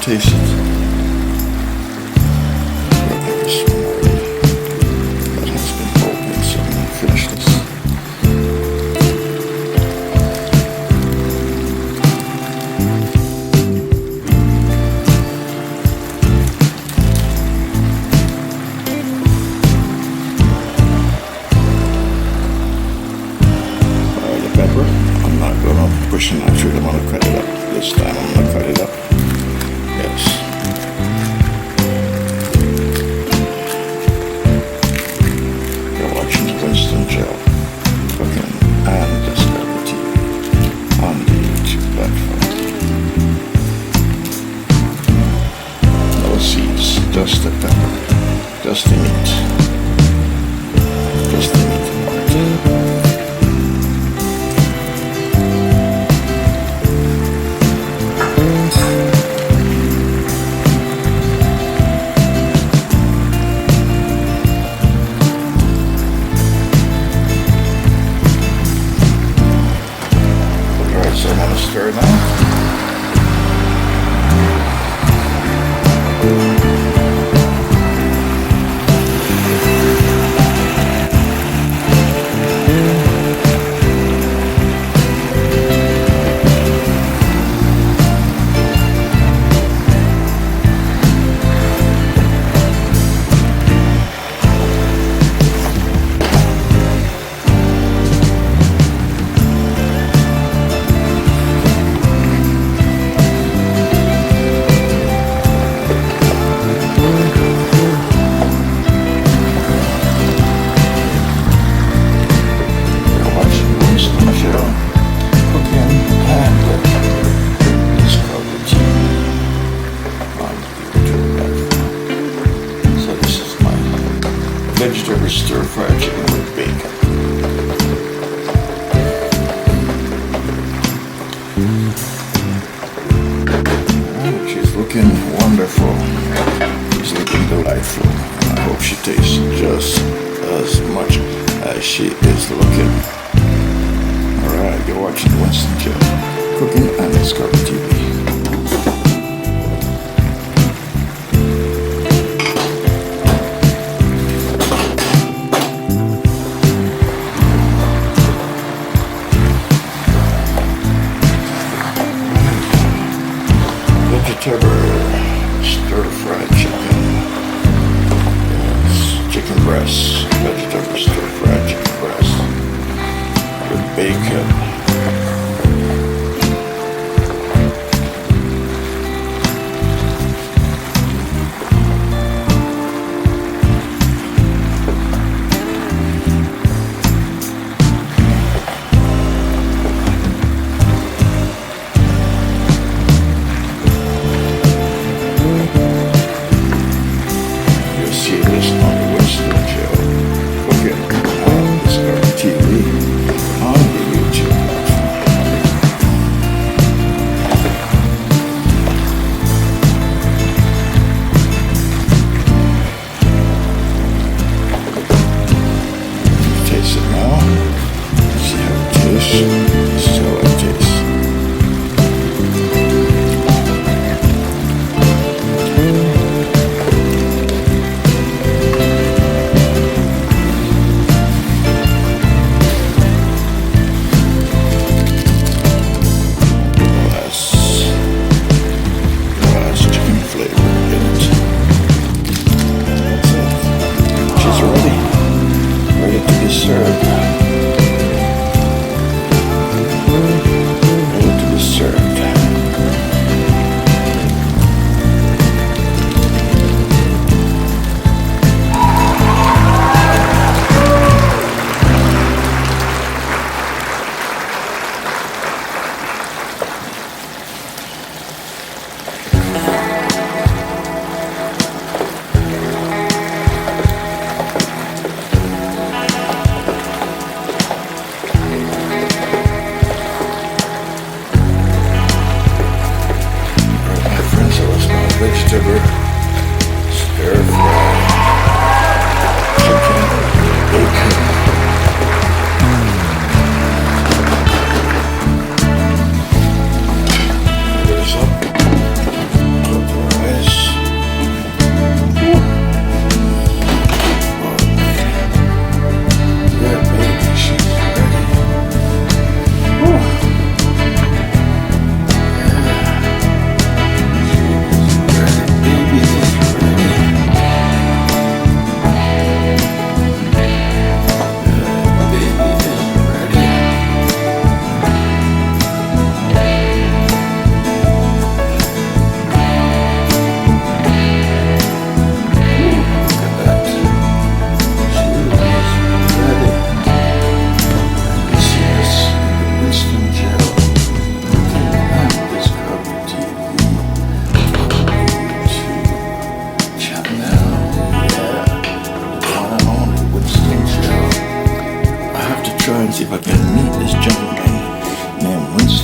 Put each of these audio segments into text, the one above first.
taste it. This one already. That has been broken, so I'm gonna finish this. The pepper, I'm not gonna push and actually I'm gonna cut it up. This time I'm gonna cut it up. Yes. You're watching Winston Gel cooking and Discovery TV on the YouTube platform. No seeds, just the pepper, just the meat, just the meat and water. So I'm going to stir now. Vegetable stir-fried chicken with bacon. She's looking wonderful. She's looking delightful. And I hope she tastes just as much as she is looking. Alright, you're watching Winston Gel cooking and Discovery TV. Vegetable stir-fried chicken. Yes, chicken breast. Vegetable stir-fried chicken breast with bacon. Discovery TV on the YouTube.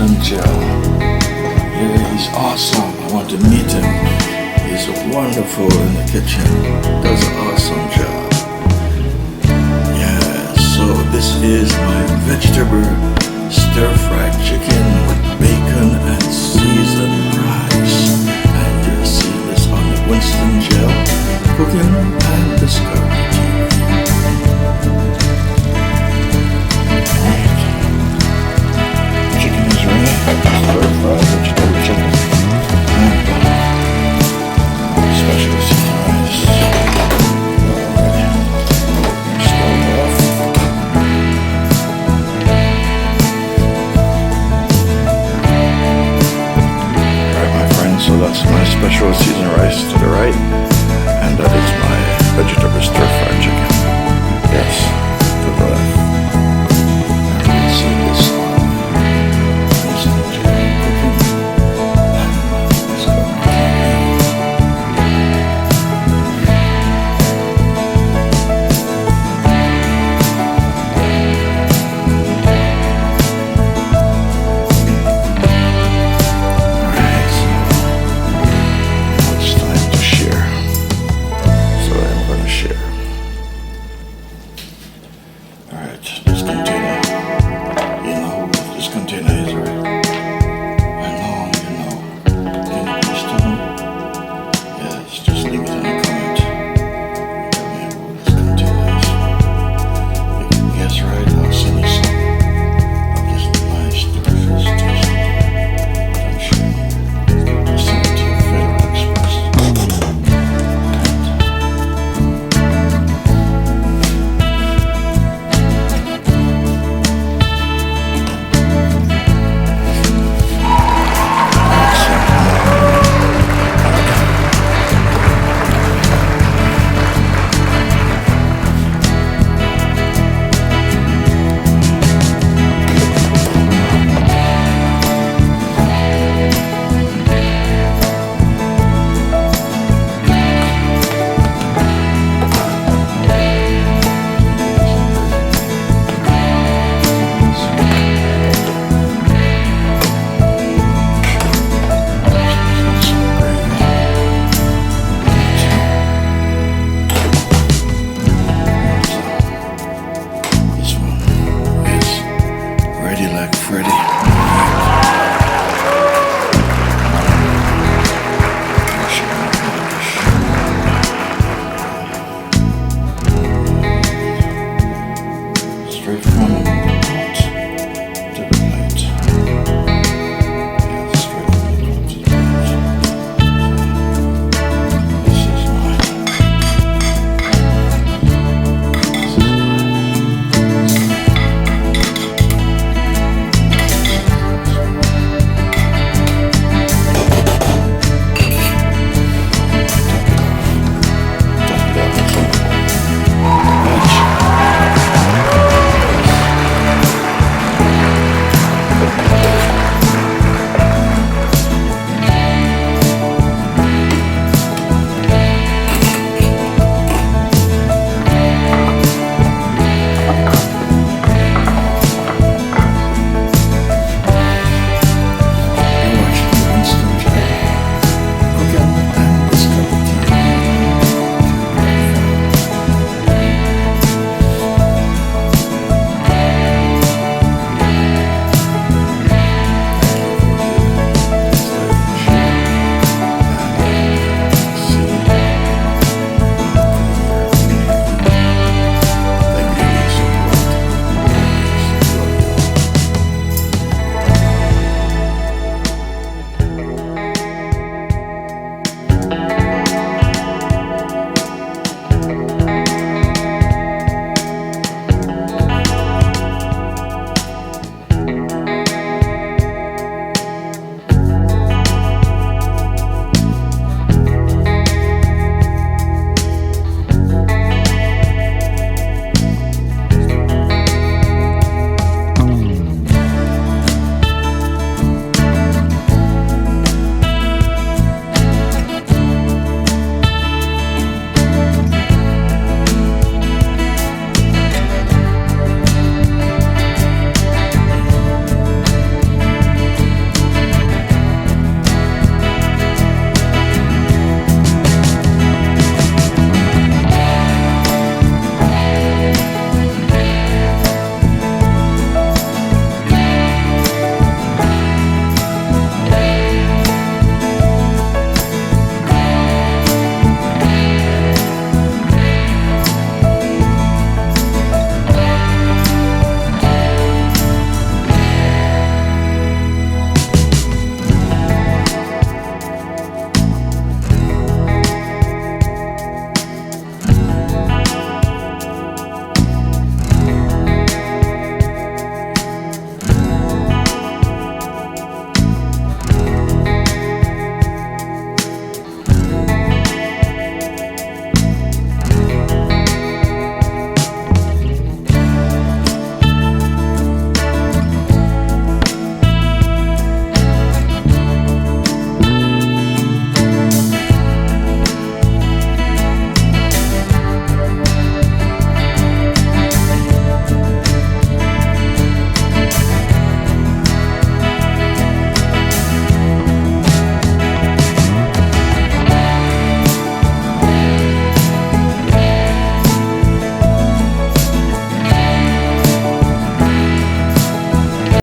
Winston gel. Yeah, he's awesome. I want to meet him. He's wonderful in the kitchen. Does an awesome job. Yeah, so this is my vegetable stir-fried chicken with bacon and seasoned rice. And you'll see this on the Winston gel, cooking and discovery TV. Alright. Chicken is ready. Stir-fried vegetable chicken. And special seasoned rice. Alright. Stove off. So that's my special seasoned rice to the right, and that is my vegetable stir-fried chicken. Yes, to the left. And you can see this on Winston chicken cooking. Let's go. This container, you know who this container is, right?